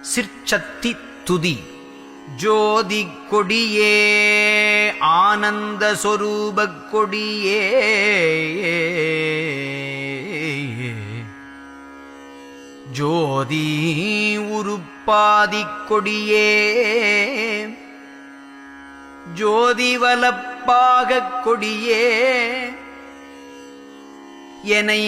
சிற்சத்தி துதி. ஜோதி கொடியே ஆனந்த சொரூபக் கொடியே ஜோதி உருப்பாதிக் கொடியே ஜோதிவலப்பாகக் கொடியே எனை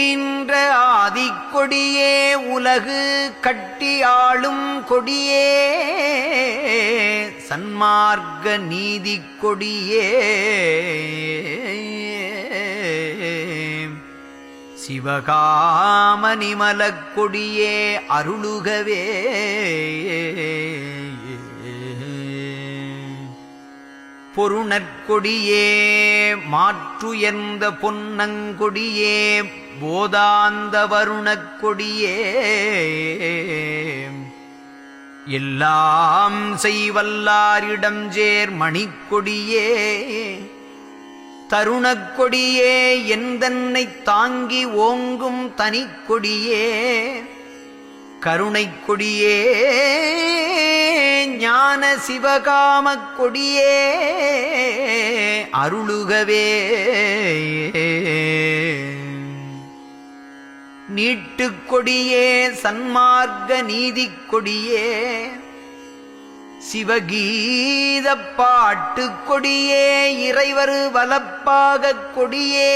ஈன்ற ஆதிக்கொடியே உலகு கட்டி ஆளும் கொடியே சன்மார்க்க நீதிக் கொடியே சிவகாமனிமலக் கொடியே அருளுகவே பொருணற்கொடியே மாற்றுயர்ந்த பொன்னங்கொடியே போதாந்த வருணக் கொடியே எல்லாம் செய்வல்லாரிடம் சேர் மணிக்கொடியே தருணக் கொடியே எந்தன்னைத் தாங்கி ஓங்கும் தனிக்கொடியே கருணைக் கொடியே ஞான சிவகாமக் கொடியே அருளுகவே நீட்டுக் கொடியே சன்மார்க்க நீதிக் கொடியே சிவகீதப் பாட்டுக் கொடியே இறைவரு வலப்பாகக் கொடியே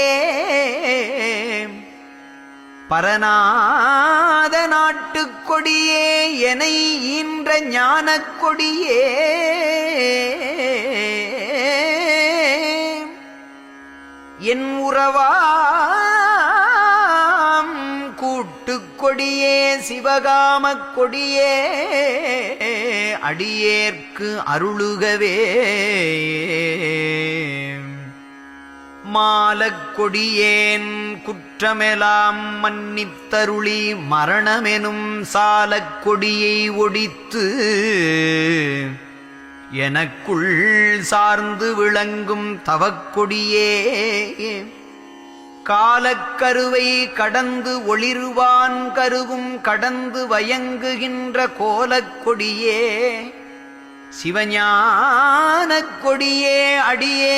பரநாத நாட்டுக் கொடியே எனை ஈன்ற ஞானக் கொடியே என் உறவாம் கூட்டுக் கொடியே சிவகாமக் கொடியே அடியேற்கு அருளுகவே மாலக் கொடியேன் குற்றமெலாம் மன்னித்தருளி மரணமெனும் சாலக் கொடியை ஒடித்து எனக்குள் சார்ந்து விளங்கும் தவக்கொடியே காலக்கருவை கடந்து ஒளிர்வான் கருவும் கடந்து வயங்குகின்ற கோலக் கொடியே சிவஞானக் கொடியே அடியேற்கு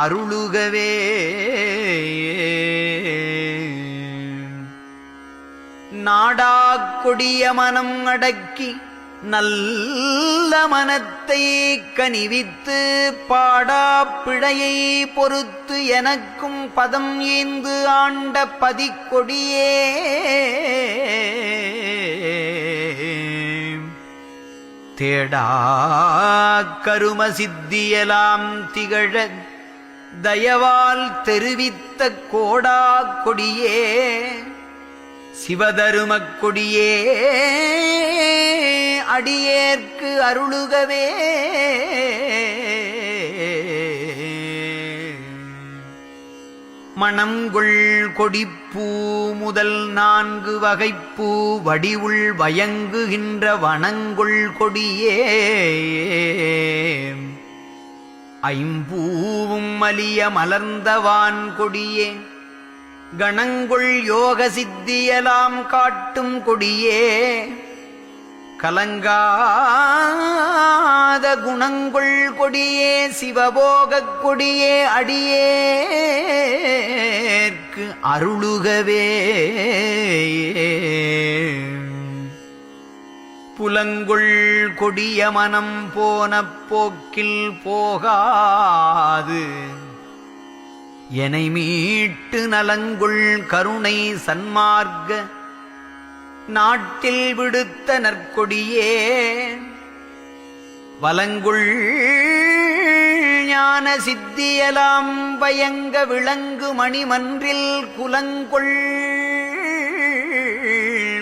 அருளுகவே நாடாக் கொடிய மனம் அடக்கி நல்ல மனத்தை கனிவித்து பாடாப் பிழையை பொறுத்து எனக்கும் பதம் ஏந்து ஆண்ட பதிக்கொடியே தேடா கரும சித்தியலாம் திகழ தயவால் தெரிவித்த கோடா கொடியே சிவதருமக் கொடியே அடியேற்கு அருளுகவே மணங்கொள் கொடிப்பூ முதல் 4 வகைப்பூ வடிவுள் வயங்குகின்ற வனங்கொள் கொடியே ஐம்பூவும் மலிய மலர்ந்தவான் கொடியே கணங்கொள் யோக சித்தியலாம் காட்டும் கொடியே கலங்காத குணங்கொள் கொடியே சிவபோகக் கொடியே அடியேற்கு அருளுகவே புலங்கொள் கொடிய மனம் போன போக்கில் போகாது எனை மீட்டு நலங்கொள் கருணை சன்மார்க்க நாட்டில் விடுத்த நற்கொடியே வலங்குள் ஞான சித்தியலாம் பயங்க விளங்கு மணிமன்றில் குலங்கொள்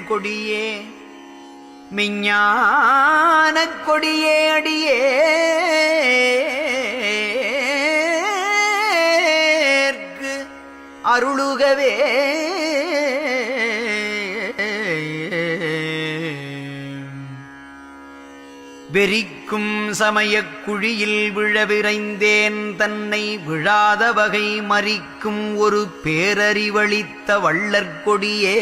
கொடியே மெஞ்ஞானக் கொடியே அடியேற்கு அருளுகவே வெறிக் விரிக்கும் சமயக் குழியில் விழவிரைந்தேன் தன்னை விழாத வகை மறிக்கும் ஒரு பேரறிவளித்த வள்ளற்கொடியே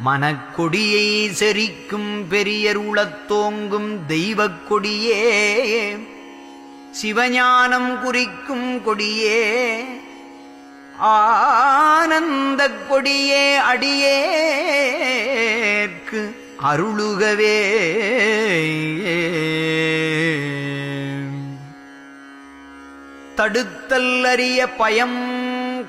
மனக்கொடியை செறிக்கும் பெரியருளத்தோங்கும் தெய்வக் கொடியே சிவஞானம் குறிக்கும் கொடியே ஆனந்தக் கொடியே அடியேற்கு அருளுகவே தடுத்தல் அறிய பயம்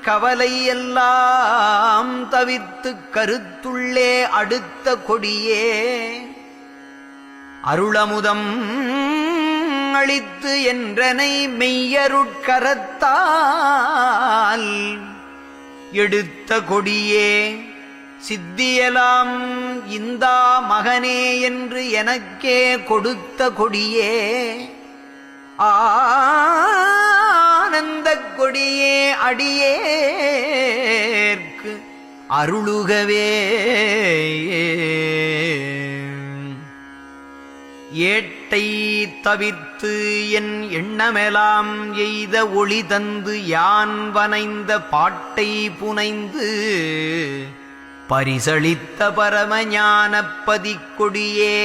கவலை எல்லாம் தவிர்த்து கருத்துள்ளே அடுத்த கொடியே அருளமுதம் அளித்து என்றனை மெய்யருட்கரத்தால் எடுத்த கொடியே சித்தியலாம் இந்தா மகனே என்று எனக்கே கொடுத்த கொடியே ஆனந்தக் கொடியே அடியேற்கு அருளுகவே ஏட்டை தவிர்த்து என் எண்ணமெலாம் எய்த ஒளி தந்து யான் வனைந்த பாட்டை புனைந்து பரிசளித்த பரமஞானப்பதிக் கொடியே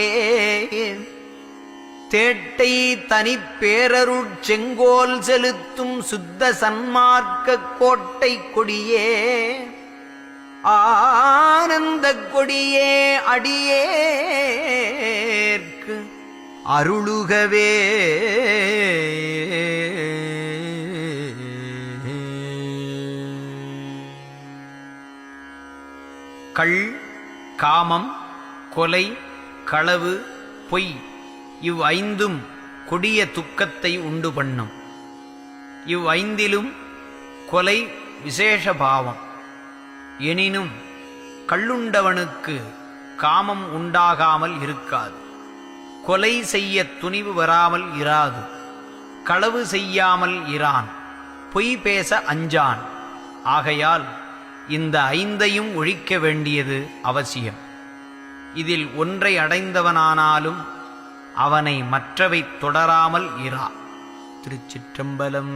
தேட்டை தனிப்பேரருட் செங்கோல் செலுத்தும் சுத்த சன்மார்க்க கோட்டை கொடியே ஆனந்தக் கொடியே அடியேற்கு அருளுகவே கள் காமம் கொலை களவு பொய் இவ்வைந்தும் கொடிய துக்கத்தை உண்டு பண்ணும். இவ்வைந்திலும் கொலை விசேஷ பாவம். எனினும் கள்ளுண்டவனுக்கு காமம் உண்டாகாமல் இருக்காது, கொலை செய்ய துணிவு வராமல் இராது, களவு செய்யாமல் இரான், பொய் பேச அஞ்சான். ஆகையால் இந்த ஐந்தையும் ஒழிக்க வேண்டியது அவசியம். இதில் ஒன்றை அடைந்தவனானாலும் அவனை மற்றவை தொடராமல் இரா. திருச்சிற்றம்பலம்.